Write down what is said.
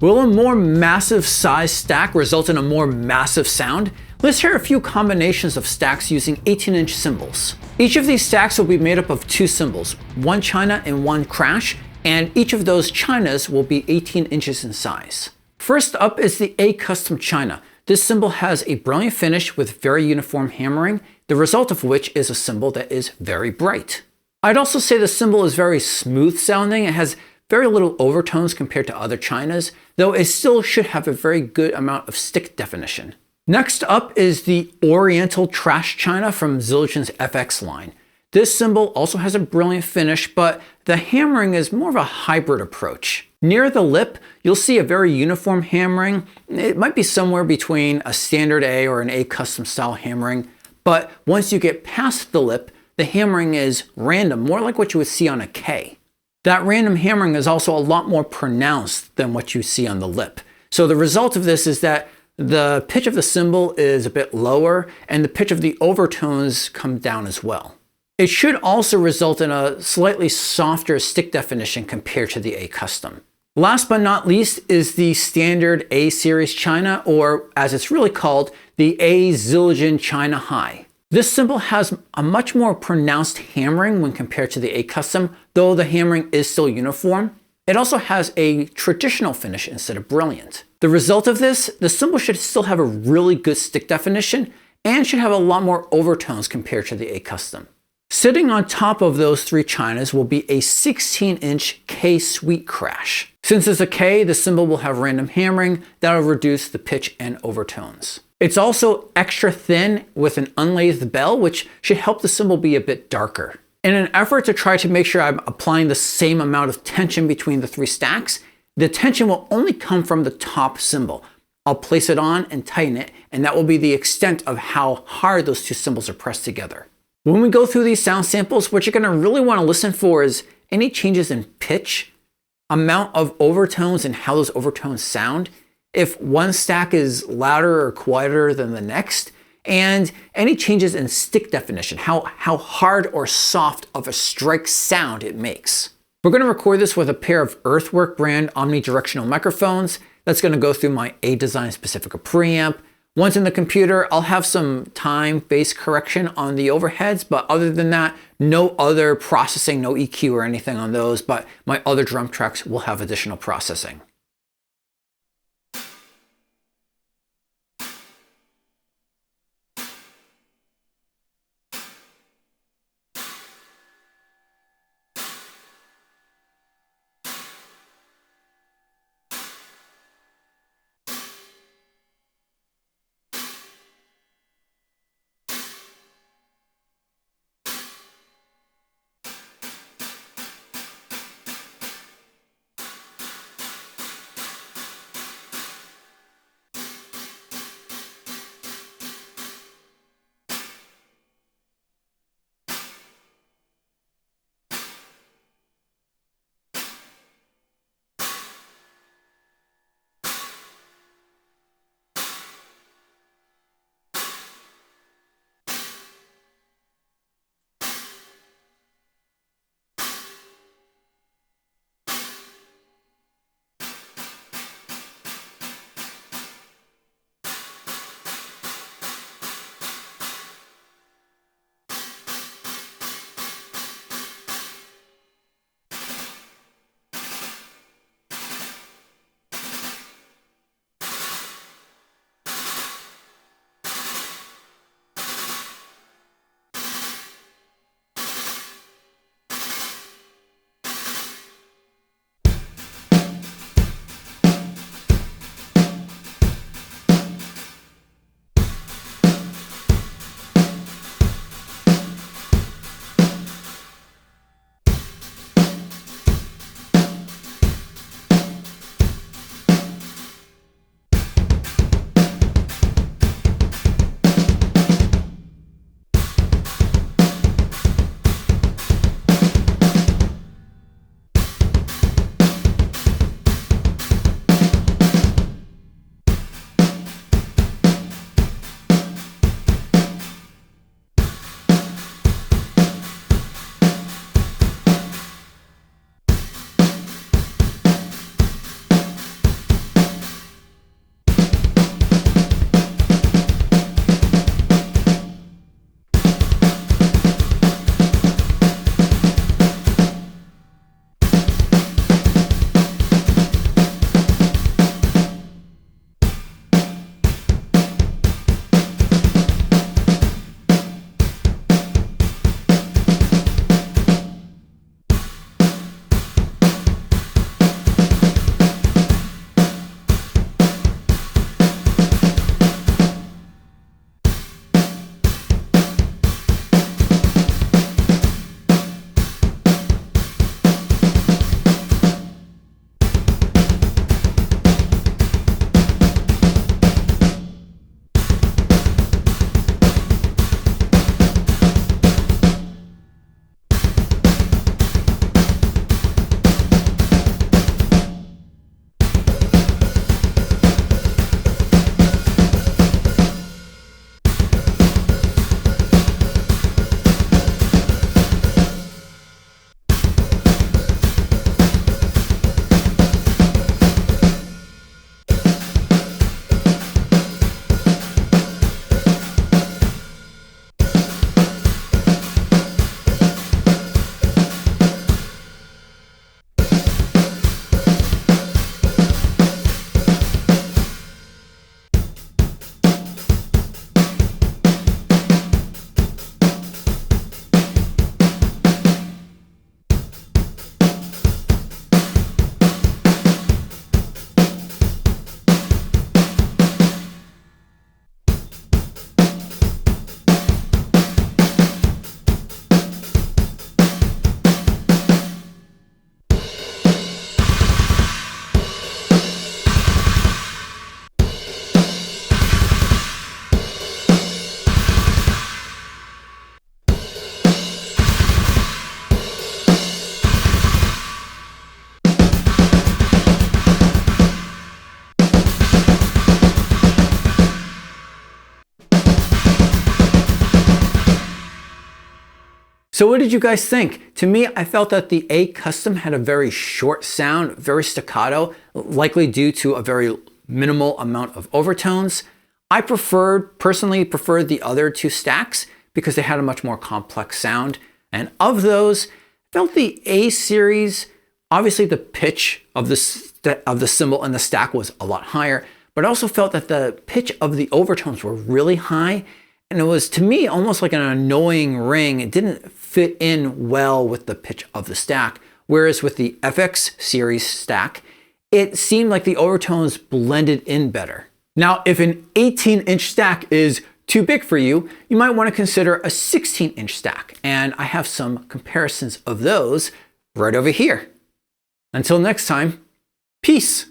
Will a more massive size stack result in a more massive sound? Let's hear a few combinations of stacks using 18-inch cymbals. Each of these stacks will be made up of two cymbals, one china and one crash, and each of those chinas will be 18 inches in size. First up is the A Custom China. This cymbal has a brilliant finish with very uniform hammering, the result of which is a cymbal that is very bright. I'd also say the cymbal is very smooth sounding. It has very little overtones compared to other chinas, though it still should have a very good amount of stick definition. Next up is the Oriental Trash China from Zildjian's FX line. This cymbal also has a brilliant finish, but the hammering is more of a hybrid approach. Near the lip, you'll see a very uniform hammering. It might be somewhere between a standard A or an A custom style hammering, but once you get past the lip, the hammering is random, more like what you would see on a K. That random hammering is also a lot more pronounced than what you see on the lip. So the result of this is that the pitch of the cymbal is a bit lower and the pitch of the overtones come down as well. It should also result in a slightly softer stick definition compared to the A Custom. Last but not least is the standard A series china, or as it's really called, the A Zildjian China High. This cymbal has a much more pronounced hammering when compared to the A Custom, though the hammering is still uniform. It also has a traditional finish instead of brilliant. The result of this, the cymbal should still have a really good stick definition and should have a lot more overtones compared to the A Custom. Sitting on top of those three chinas will be a 16-inch K Sweet Crash. Since it's a K, the cymbal will have random hammering that'll reduce the pitch and overtones. It's also extra thin with an unlathed bell, which should help the cymbal be a bit darker. In an effort to try to make sure I'm applying the same amount of tension between the three stacks, the tension will only come from the top cymbal. I'll place it on and tighten it, and that will be the extent of how hard those two cymbals are pressed together. When we go through these sound samples, what you're going to really want to listen for is any changes in pitch, amount of overtones and how those overtones sound, if one stack is louder or quieter than the next, and any changes in stick definition, how hard or soft of a strike sound it makes. We're going to record this with a pair of Earthwork brand omnidirectional microphones. That's going to go through my A Design Specifica preamp. Once in the computer, I'll have some time-based correction on the overheads, but other than that, no other processing, no EQ or anything on those, but my other drum tracks will have additional processing. So what did you guys think? To me, I felt that the A Custom had a very short sound, very staccato, likely due to a very minimal amount of overtones. I personally preferred the other two stacks because they had a much more complex sound. And of those, I felt the A series, obviously the pitch of the cymbal and the stack was a lot higher, but I also felt that the pitch of the overtones were really high. And it was, to me, almost like an annoying ring. It didn't fit in well with the pitch of the stack. Whereas with the FX series stack, it seemed like the overtones blended in better. Now, if an 18-inch stack is too big for you, you might want to consider a 16-inch stack. And I have some comparisons of those right over here. Until next time, peace.